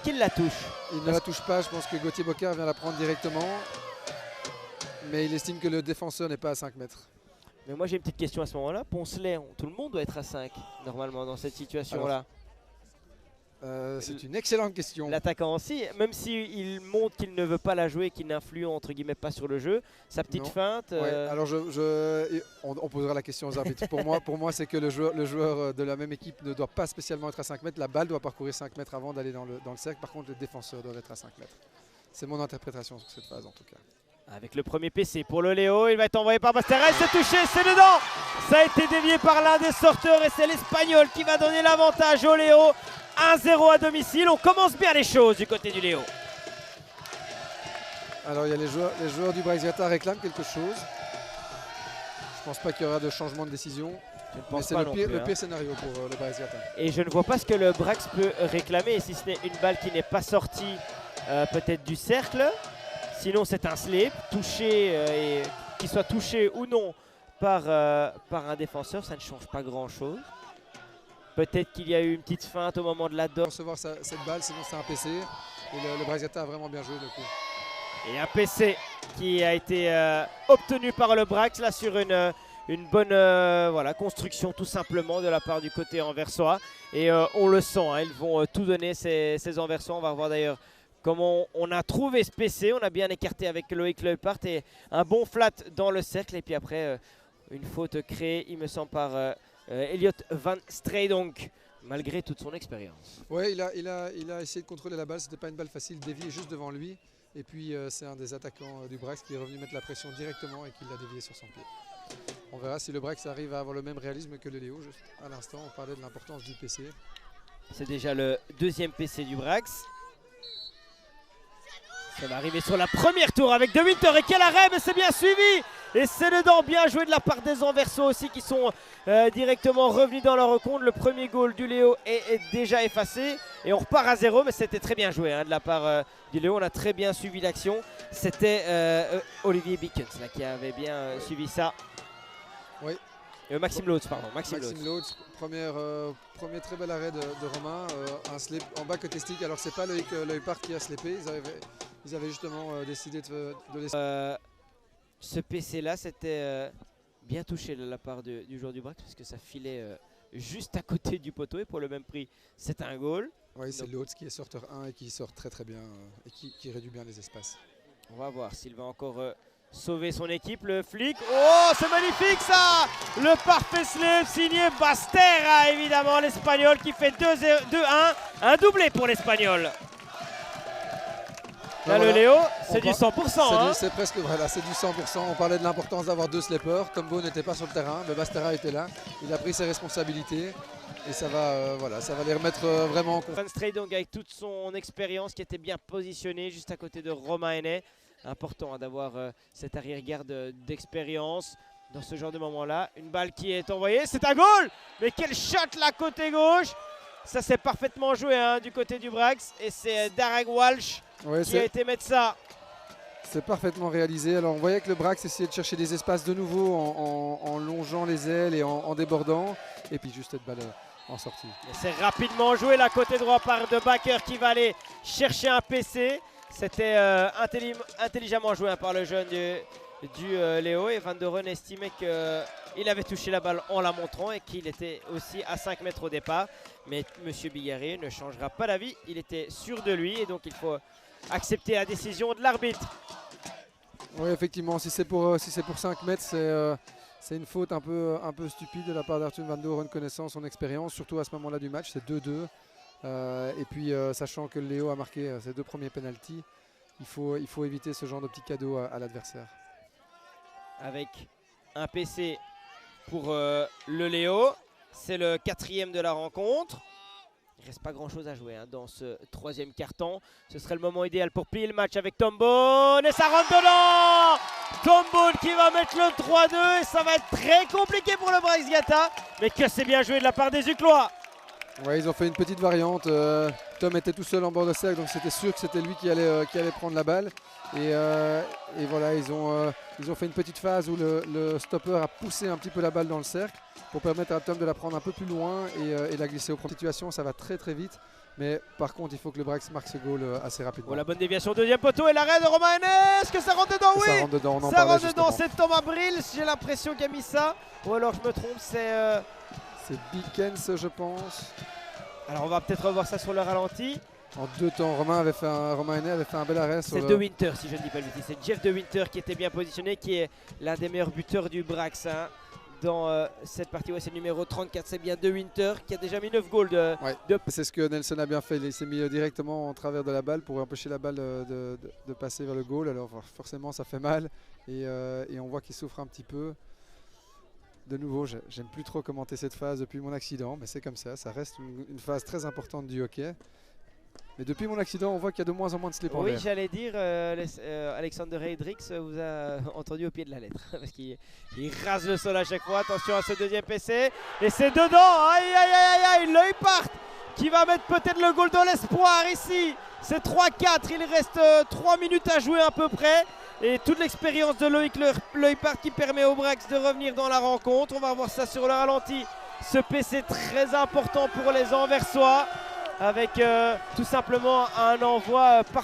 qu'il la touche? Il ne la touche pas, je pense que Gauthier Bocard vient la prendre directement. Mais il estime que le défenseur n'est pas à 5 mètres. Mais moi j'ai une petite question à ce moment-là. Poncelet, tout le monde doit être à 5 normalement dans cette situation-là. C'est une excellente question. L'attaquant aussi, même s'il montre qu'il ne veut pas la jouer, qu'il n'influe entre guillemets pas sur le jeu, sa petite feinte. Ouais, alors on posera la question aux arbitres. pour moi c'est que le joueur de la même équipe ne doit pas spécialement être à 5 mètres. La balle doit parcourir 5 mètres avant d'aller dans le cercle. Par contre, les défenseurs doivent être à 5 mètres. C'est mon interprétation sur cette phase en tout cas. Avec le premier PC pour le Léo, il va être envoyé par Bastera, c'est touché, c'est dedans. Ça a été dévié par l'un des sorteurs et c'est l'Espagnol qui va donner l'avantage au Léo. 1-0 à domicile, on commence bien les choses du côté du Léo. Alors il y a les joueurs du Braixiata réclament quelque chose. Je pense pas qu'il y aura de changement de décision. Mais c'est le pire scénario pour le Braixiata. Et je ne vois pas ce que le Brax peut réclamer, si ce n'est une balle qui n'est pas sortie peut-être du cercle. Sinon c'est un slip, touché, et qu'il soit touché ou non par un défenseur, ça ne change pas grand-chose. Peut-être qu'il y a eu une petite feinte au moment de la donne. Recevoir cette balle, sinon c'est un PC. Et le Braixiata a vraiment bien joué le coup. Et un PC qui a été obtenu par le Brax là sur une bonne construction tout simplement de la part du côté anversois. Et on le sent, hein, ils vont tout donner ces anversois. On va revoir d'ailleurs comment on a trouvé ce PC. On a bien écarté avec Loïc Leupart et un bon flat dans le cercle. Et puis après, une faute créée, il me semble, par Elliot Van Streydonk, malgré toute son expérience. Oui, il a essayé de contrôler la balle. C'était pas une balle facile, déviée juste devant lui. Et puis c'est un des attaquants du Brax qui est revenu mettre la pression directement et qui l'a dévié sur son pied. On verra si le Brax arrive à avoir le même réalisme que le Léo. Juste à l'instant, on parlait de l'importance du PC. C'est déjà le deuxième PC du Brax. Ça va arriver sur la première tour avec De Winter et quel arrêt, mais c'est bien suivi. Et c'est dedans, bien joué de la part des Anversois aussi qui sont directement revenus dans leur recompte. Le premier goal du Léo est déjà effacé et on repart à 0, mais c'était très bien joué de la part du Léo. On a très bien suivi l'action. C'était Olivier Bickens là, qui avait bien suivi ça. Oui. Maxime Lotz, pardon. Maxime Lotz, premier très bel arrêt de Romain, un slip en bas côté stick. Alors c'est pas Loïc Leupart qui a slippé, ils avaient justement décidé de laisser. Ce PC là c'était bien touché de la part du joueur du Brax parce que ça filait juste à côté du poteau et pour le même prix c'est un goal. Oui, c'est Lotz qui est sorteur 1 et qui sort très bien et qui réduit bien les espaces. On va voir s'il va encore sauver son équipe, le flic. Oh, c'est magnifique ça! Le parfait slip signé Bastera, évidemment, l'Espagnol qui fait 2-1. Un doublé pour l'Espagnol. Là, le Léo, c'est du 100%. C'est presque, voilà, c'est du 100%. On parlait de l'importance d'avoir deux slippers. Tombo n'était pas sur le terrain, mais Bastera était là. Il a pris ses responsabilités. Et ça va, ça va les remettre vraiment en confiance. Van Streydonk avec toute son expérience qui était bien positionné juste à côté de Romain Hennet. Important d'avoir cette arrière-garde d'expérience dans ce genre de moment-là. Une balle qui est envoyée, c'est un goal! Mais quel shot là côté gauche! Ça s'est parfaitement joué du côté du Brax. Et c'est Darag Walsh qui a été mettre ça. C'est parfaitement réalisé. Alors on voyait que le Brax essayait de chercher des espaces de nouveau en longeant les ailes et en débordant. Et puis juste cette balle en sortie. C'est rapidement joué là côté droit par De Backer qui va aller chercher un PC. C'était intelligemment joué par le jeune du Léo. Et Van der Ren estimait qu'il avait touché la balle en la montrant et qu'il était aussi à 5 mètres au départ. Mais M. Bigarré ne changera pas d'avis. Il était sûr de lui et donc il faut accepter la décision de l'arbitre. Oui, effectivement, si c'est pour 5 mètres, c'est une faute un peu stupide de la part d'Arthur Van der Ren connaissant son expérience, surtout à ce moment-là du match. C'est 2-2. Et puis sachant que Léo a marqué ses 2 premiers pénaltys, il faut éviter ce genre de petits cadeaux à l'adversaire. Avec un PC pour le Léo, c'est le 4e de la rencontre. Il ne reste pas grand chose à jouer dans ce 3e quart-temps. Ce serait le moment idéal pour plier le match avec Tombone. Et ça rentre dedans! Tombone qui va mettre le 3-2 et ça va être très compliqué pour le Braixiata. Mais que c'est bien joué de la part des Uclois. Ouais, ils ont fait une petite variante. Tom était tout seul en bord de cercle, donc c'était sûr que c'était lui qui allait prendre la balle. Et voilà, ils ont fait une petite phase où le stopper a poussé un petit peu la balle dans le cercle pour permettre à Tom de la prendre un peu plus loin et la glisser au premier. Situation, ça va très vite. Mais par contre, il faut que le Brax marque ce goal assez rapidement. Oh, la bonne déviation, deuxième poteau et l'arrêt de Romain Henné. Est-ce que ça rentre dedans? Oui, ça rentre dedans, on en ça parlait rentre dedans. justement. C'est Thomas Brill, j'ai l'impression qu'il a mis ça. Ou alors je me trompe, c'est... C'est Bickens, je pense. Alors on va peut-être revoir ça sur le ralenti. En 2 temps, Romain Henné avait fait un bel arrêt. C'est De Winter, si je ne dis pas le bêtise. C'est Jeff De Winter qui était bien positionné, qui est l'un des meilleurs buteurs du Brax hein, dans cette partie. Ouais, c'est le numéro 34, c'est bien De Winter qui a déjà mis 9 goals de... C'est ce que Nelson a bien fait. Il s'est mis directement en travers de la balle pour empêcher la balle de passer vers le goal. Alors forcément, ça fait mal et on voit qu'il souffre un petit peu. De nouveau, j'aime plus trop commenter cette phase depuis mon accident, mais c'est comme ça. Ça reste une phase très importante du hockey. Mais depuis mon accident, on voit qu'il y a de moins en moins de slip en Oui, l'air. j'allais dire, Alexander Hendricks vous a entendu au pied de la lettre. Parce qu'il rase le sol à chaque fois. Attention à ce deuxième PC. Et c'est dedans. Aïe, aïe, aïe, aïe. Leupart qui va mettre peut-être le goal de l'espoir ici. C'est 3-4. Il reste 3 minutes à jouer à peu près. Et toute l'expérience de Loïc Leupart qui permet au Brax de revenir dans la rencontre. On va voir ça sur le ralenti. Ce PC très important pour les Anversois. Avec tout simplement un envoi parfait.